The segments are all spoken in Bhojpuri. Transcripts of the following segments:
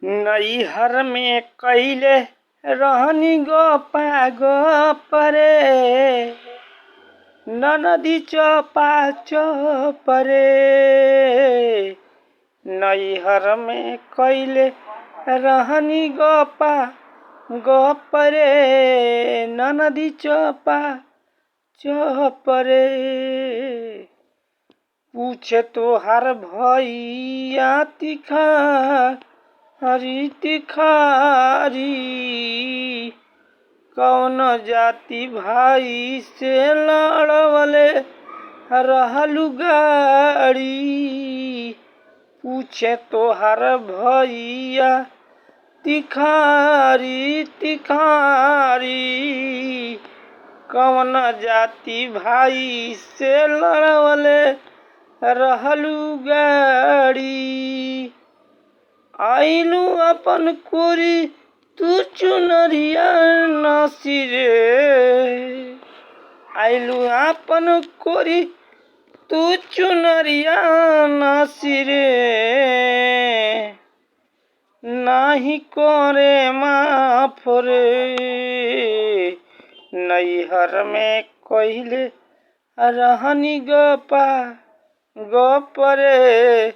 नैहर में कइले रहनी गोपा गोपरे, ननदी चोपा चोपरे। नैहर में कइले रहनी गोपा गोपरे, ननदी चोपा चोपरे। पूछे तोहार भैया तिखारी तिखारी, कौन जाति भाई से लड़वले रहलू गाड़ी। पूछे तोहार भैया तिखारी तिखारी, कौन जाति भाई से लड़वले रहलू गाड़ी। आइलू अपन कोरी तू चुनरिया नसीरे, आइलू अपन कोरी तू चुनरिया नसीरे। नाही कोरे माफ रे, नैहर में कइले रहनी गोपा गोपरे,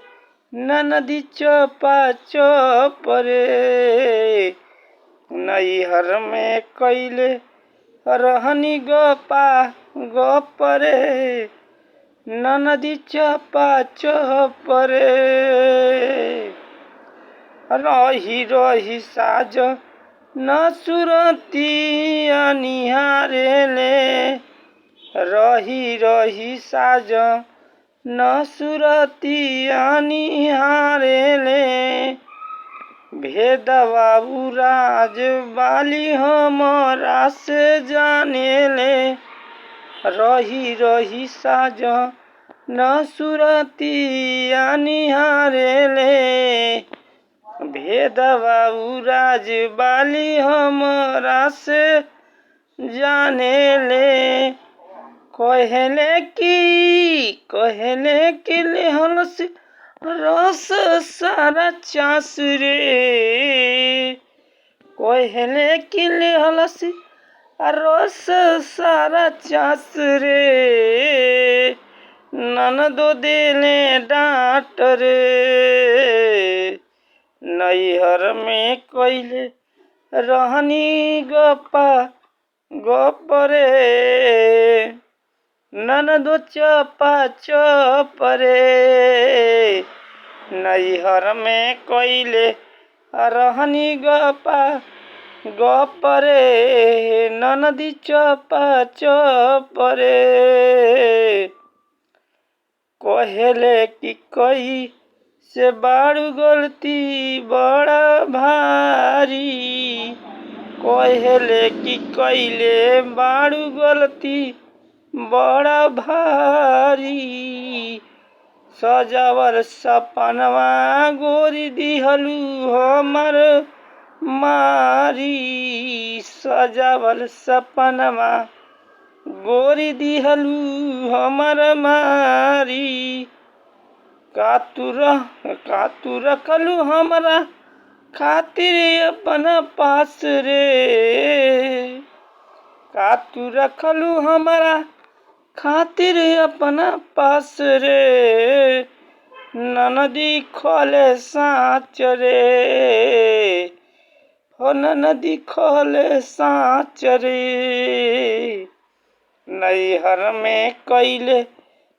ननदी चोपा चोपरे। नैहर में कइले रहनी गोपा गोपरे, ननदी चोपा चोपरे। रही रही साज न सुरतिया निहारेले, रही रही साज न सुरतिया निहारेले। भेदवा राज बाली हमरा से जानेले, रही रही साज न सुरतिया निहारेले। भेदवा राज बाली हमरा से जानेले। कहले कि लेहलस रस सारा चास रे, कहले कि लेहलस रस सारा चास रे। ननदो देले डांट रे, नैहर में कइले रहनी गोपा गोपरे, ननदो चोपा चोपरे। नैहर में कइले रहनी गोपा गोपरे, ननदी चोपा चोपरे। कहले कि कई से बारू गलती बड़ा भारी, कहले कि कइले बारू गलती बड़ा भारी। सजावल सपनवा गोरी दिहलू हमर मारी, सजावल सपनवा गोरी दिहलू हमर मारी। का तू रखलू हमरा खातिर अपना पास रे, का तू रखलू हमरा खातिर अपना पास रे। ननदी खोले साँच रे, हो ननदी खोले साँच रे। नैहर में कइले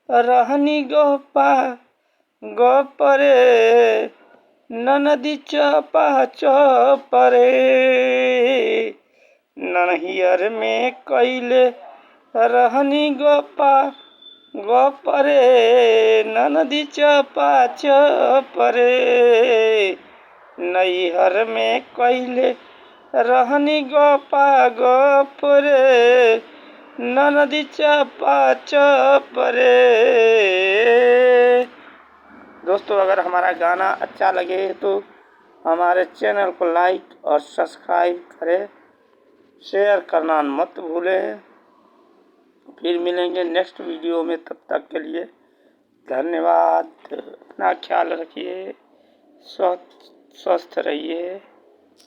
रहनी गोपा गोपरे, ननदी चोपा चोपरे। नैहर में कइले रहनी गोपा गोपरे, ननदी चोपा चोपरे। नैहर में कइले रहनी गोपा गोपरे, ननदी चोपा चोपरे। दोस्तों, अगर हमारा गाना अच्छा लगे तो हमारे चैनल को लाइक और सब्सक्राइब करें, शेयर करना मत भूलें। फिर मिलेंगे नेक्स्ट वीडियो में, तब तक के लिए धन्यवाद। अपना ख्याल रखिए, स्वस्थ स्वस्थ रहिए।